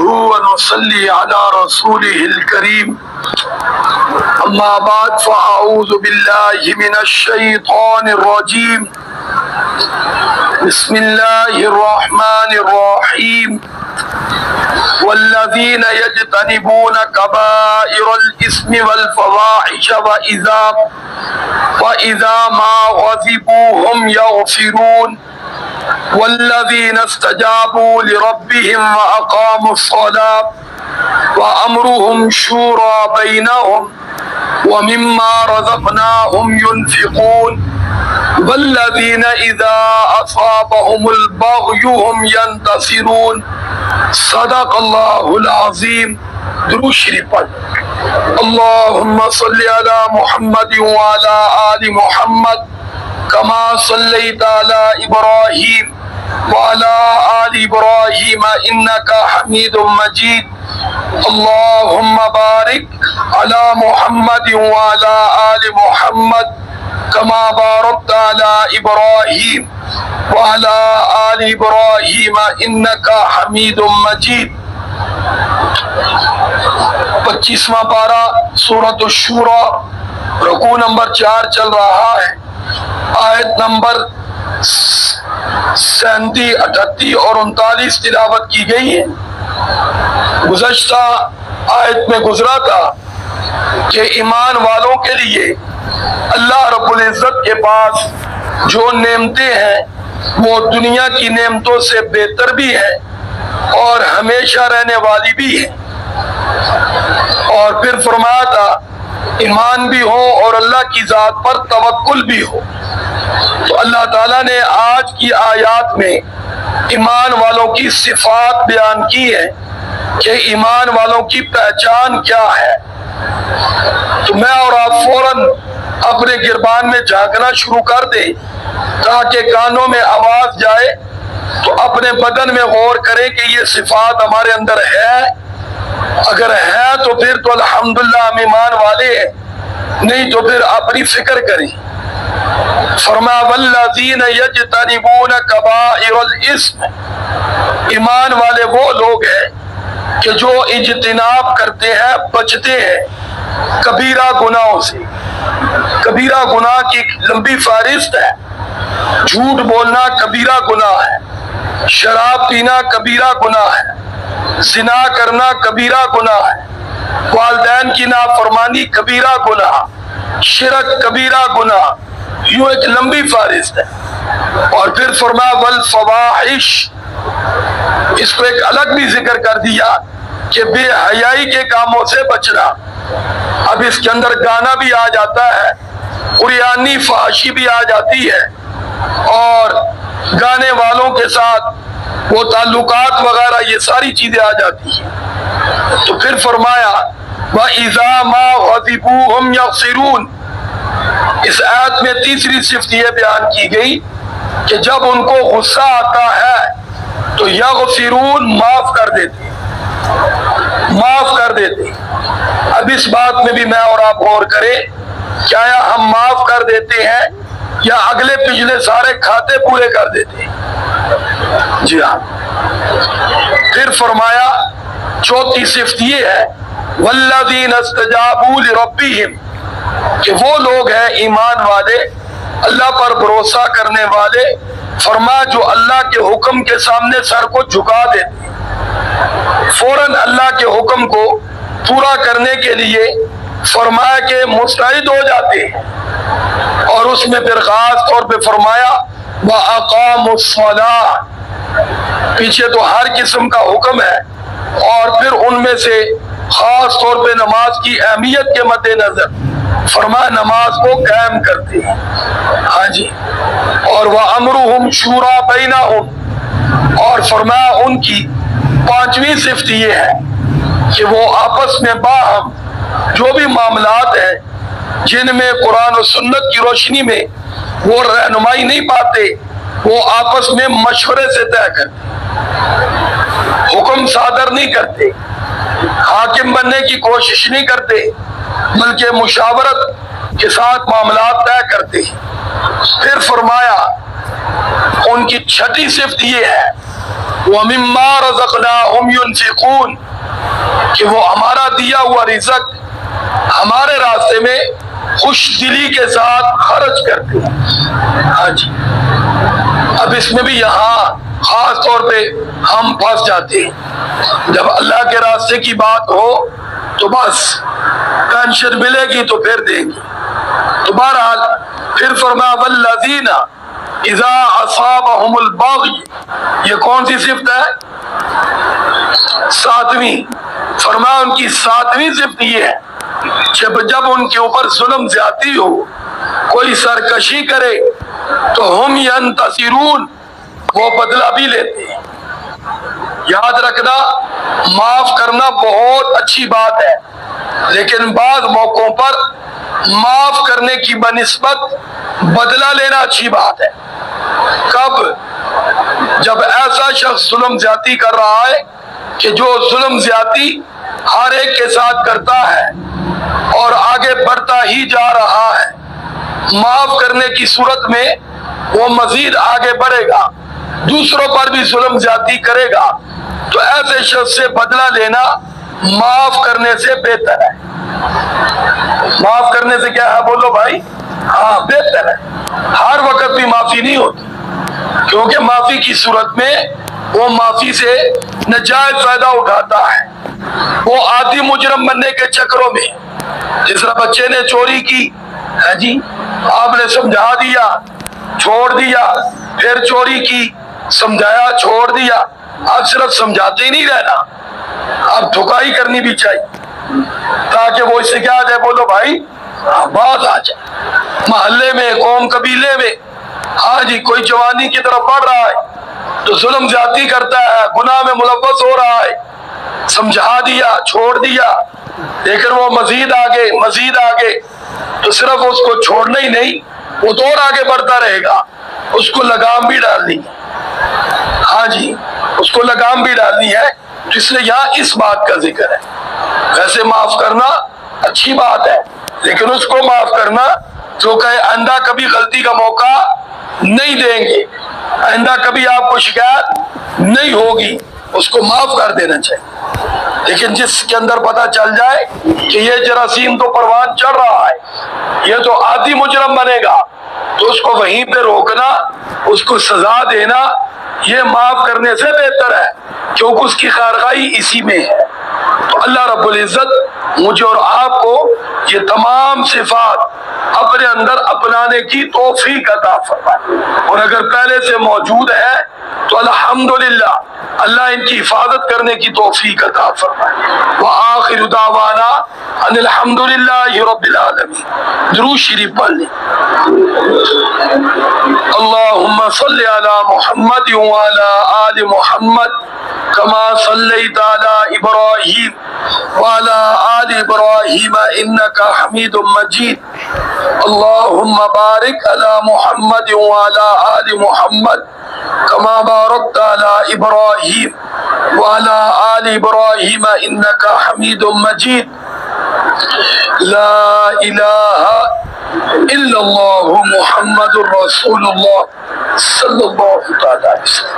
ونصلي على رسوله الكريم أما بعد فأعوذ بالله من الشيطان الرجيم بسم الله الرحمن الرحيم والذين يجتنبون كبائر الإثم والفواحش وإذا ما غضبوا هم يغفرون والذين استجابوا لربهم وأقاموا الصلاة وأمرهم شورى بينهم ومما رزقناهم ينفقون والذين إذا أصابهم البغي هم ينتصرون صدق الله العظيم. درود شریف پڑھ. اللهم صل على محمد وعلى آل محمد كما صليت على إبراهيم وعلى آل إبراهيم إنك حميد مجيد. اللهم بارك على محمد وعلى آل محمد كما باركت على إبراهيم وعلى آل إبراهيم إنك حميد مجيد. 25واں پارہ سورۃ الشورى رکوع نمبر 4 چل رہا ہے. آیت نمبر 37، 38 اور 39 تلاوت کی گئی ہے. گزشتہ آیت میں گزرا تھا کہ ایمان والوں کے لیے اللہ رب العزت کے پاس جو نعمتیں ہیں وہ دنیا کی نعمتوں سے بہتر بھی ہیں اور ہمیشہ رہنے والی بھی ہیں. اور پھر فرمایا تھا ایمان بھی ہو اور اللہ کی ذات پر توکل بھی ہو. تو اللہ تعالیٰ نے آج کی آیات میں ایمان والوں کی صفات بیان کی ہے کہ ایمان والوں کی پہچان کیا ہے. تو میں اور آپ فوراً اپنے گربان میں جھانکنا شروع کر دیں تاکہ کانوں میں آواز جائے تو اپنے بدن میں غور کریں کہ یہ صفات ہمارے اندر ہے. اگر ہے تو پھر تو الحمدللہ ہم ایمان والے ہیں، نہیں تو پھر اپنی فکر کریں. فرمایا والذین یجتنبون کبائر الاسم، ایمان والے وہ لوگ ہیں کہ جو اجتناب کرتے ہیں، بچتے ہیں کبیرہ گناہوں سے. کبیرہ گناہ کی لمبی فہرست ہے. جھوٹ بولنا کبیرہ گناہ ہے، شراب پینا کبیرہ گناہ ہے، زنا کرنا کبیرہ گناہ ہے، والدین کی نافرمانی کبیرہ گناہ، شرک کبیرہ گناہ. یوں ایک لمبی فہرست ہے. اور پھر فرمایا والفواحش، اس کو ایک الگ بھی ذکر کر دیا کہ بے حیائی کے کاموں سے بچنا. اب اس کے اندر گانا بھی آ جاتا ہے، قریانی فحاشی بھی آ جاتی ہے اور گانے والوں کے ساتھ وہ تعلقات وغیرہ یہ ساری چیزیں آ جاتی ہیں. تو پھر فرمایا وَإِذَا مَا غَضِبُوا هُمْ يَغْفِرُونَ. اس آیت میں تیسری صفت یہ بیان کی گئی کہ جب ان کو غصہ آتا ہے تو یغفرون، معاف کر دیتے، معاف کر دیتے. اب اس بات میں بھی میں اور آپ غور کریں، کیا ہم معاف کر دیتے ہیں یا اگلے پچھلے سارے کھاتے پورے کر دیتے ہیں؟ جی ہاں. پھر فرمایا چوتھی صفت یہ ہے والذین استجابوا لربہم، کہ وہ لوگ ہیں ایمان والے، اللہ پر بھروسہ کرنے والے. فرمایا جو اللہ کے حکم کے سامنے سر کو جھکا دیتے، فوراً اللہ کے حکم کو پورا کرنے کے لیے فرمایا کہ مستعد ہو جاتے ہیں. اور اس میں پھر خاص طور پہ فرمایا وَأَقَامُوا الصَّلَاةَ، پیچھے تو ہر قسم کا حکم ہے اور پھر ان میں سے خاص طور پہ نماز کی اہمیت کے مد نظر فرمایا نماز کو قائم کرتے ہیں. ہاں جی. اور وَأَمْرُهُمْ شُورَى بَيْنَهُمْ، اور فرمایا ان کی پانچویں صفت یہ ہے کہ وہ آپس میں باہم جو بھی معاملات ہیں جن میں قرآن و سنت کی روشنی میں وہ رہنمائی نہیں پاتے، وہ آپس میں مشورے سے طے کرتے، حکم صادر نہیں کرتے، حاکم بننے کی کوشش نہیں کرتے، بلکہ مشاورت کے ساتھ معاملات طے کرتے. پھر فرمایا ان کی چھٹی صفت یہ ہے وَمِمَّا رَزَقْنَاهُمْ ينفقون کہ وہ ہمارا دیا ہوا رزق ہمارے راستے میں خوش دلی کے ساتھ خرچ کرتے ہیں. ہاں جی، اب اس میں بھی یہاں خاص طور پہ ہم پھنس جاتے ہیں. جب اللہ کے راستے کی بات ہو تو بس پینشن ملے گی تو پھر دیں گے. تو بہرحال پھر فرمایا والذین اذا اصابہم البغی، یہ کون سی صفت ہے؟ 7ویں. فرمایا ان کی 7ویں صفت یہ ہے جب ان کے اوپر ظلم زیادتی ہو، کوئی سرکشی کرے تو ہم ینتصرون، وہ بدلہ بھی لیتے ہیں. یاد رکھنا معاف کرنا بہت اچھی بات ہے، لیکن بعض موقعوں پر معاف کرنے کی بنسبت بدلہ لینا اچھی بات ہے. کب؟ جب ایسا شخص ظلم زیادتی کر رہا ہے کہ جو ظلم زیادتی ہر ایک کے ساتھ کرتا ہے اور آگے بڑھتا ہی جا رہا ہے، معاف کرنے کی صورت میں وہ مزید آگے بڑھے گا، دوسروں پر بھی ظلم زیادتی کرے گا. تو ایسے شخص سے بدلہ لینا معاف کرنے سے بہتر ہے. معاف کرنے سے کیا ہے بولو بھائی؟ ہاں بہتر ہے. ہر وقت بھی معافی نہیں ہوتی، کیونکہ معافی کی صورت میں وہ معافی سے نجائز فائدہ اٹھاتا ہے. وہ عادی مجرم بننے کے چکروں میں، جس طرح بچے نے چوری کی، ہے جی آپ نے سمجھا دیا چھوڑ دیا، پھر چوری کی سمجھایا چھوڑ دیا. اب صرف سمجھاتے ہی نہیں رہنا، اب دھکائی کرنی بھی چاہیے تاکہ وہ اس سے کیا آ جائے بولو بھائی؟ بات آ جائے. محلے میں، قوم قبیلے میں، ہاں جی کوئی جوانی کی طرف بڑھ رہا ہے تو ظلم زیادتی کرتا ہے، گناہ میں ملوث ہو رہا ہے، سمجھا دیا چھوڑ دیا، لیکن وہ مزید آگے تو صرف اس کو چھوڑنا ہی نہیں، وہ تو اور آگے بڑھتا رہے گا. اس کو لگام بھی ڈالنی ہے. ہاں جی اس کو لگام بھی ڈالنی ہے. اس لیے یہاں اس بات کا ذکر ہے. ویسے معاف کرنا اچھی بات ہے، لیکن اس کو معاف کرنا جو کہے آئندہ کبھی غلطی کا موقع نہیں دیں گے، آئندہ کبھی آپ کو شکایت نہیں ہوگی، اس کو معاف کر دینا چاہیے. لیکن جس کے اندر پتہ چل جائے کہ یہ جراثیم تو پروان چڑھ رہا ہے، یہ تو عادی مجرم بنے گا، تو اس کو وہیں پہ روکنا، اس کو سزا دینا، یہ معاف کرنے سے بہتر ہے، کیونکہ اس کی خیرخواہی اسی میں ہے. تو اللہ رب العزت مجھے اور آپ کو یہ تمام صفات اپنے اندر اپنانے کی توفیق عطا فرمائے، اور اگر پہلے سے موجود ہے تو الحمدللہ اللہ ان کی حفاظت کرنے کی توفیق عطا فرمائے. وآخر دعوانا ان الحمدللہ رب العالمین. درود شریف پڑھ لیں. اللہم صلی علی محمد وعلی آل محمد کما صلیت علی ابراہیم وعلی آل ابراہیم انک حمید مجید. اللہم بارک علی محمد وعلی آل محمد کما بارکت علی ابراہیم وعلی آل ابراہیم انک حمید مجید. لا الہ الا اللہ محمد الرسول اللہ صلی اللہ علیہ وسلم.